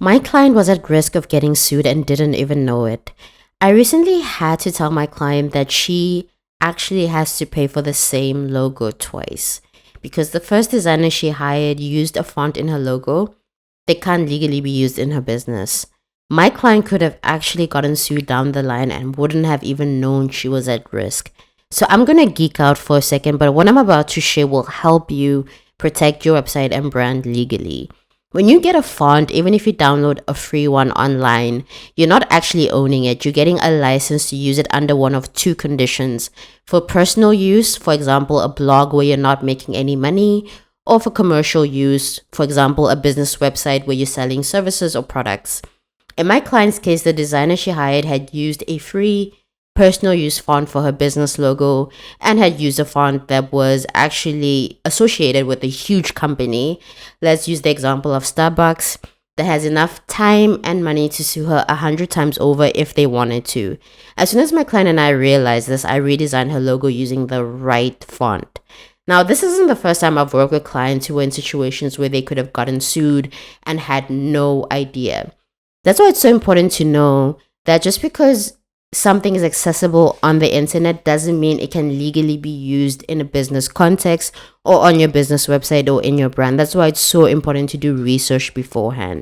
My client was at risk of getting sued and didn't even know it. I recently had to tell my client that she actually has to pay for the same logo twice because the first designer she hired used a font in her logo that can't legally be used in her business. My client could have actually gotten sued down the line and wouldn't have even known she was at risk. So I'm gonna geek out for a second, but what I'm about to share will help you protect your website and brand legally. When you get a font, even if you download a free one online, you're not actually owning it. You're getting a license to use it under one of two conditions. For personal use, for example, a blog where you're not making any money, or for commercial use, for example, a business website where you're selling services or products. In my client's case, the designer she hired had used a free personal use font for her business logo and had used a font that was actually associated with a huge company. Let's use the example of Starbucks that has enough time and money to sue her 100 times over if they wanted to. As soon as my client and I realized this, I redesigned her logo using the right font. Now, this isn't the first time I've worked with clients who were in situations where they could have gotten sued and had no idea. That's why it's so important to know that just because something is accessible on the internet doesn't mean it can legally be used in a business context or on your business website or in your brand. That's why it's so important to do research beforehand.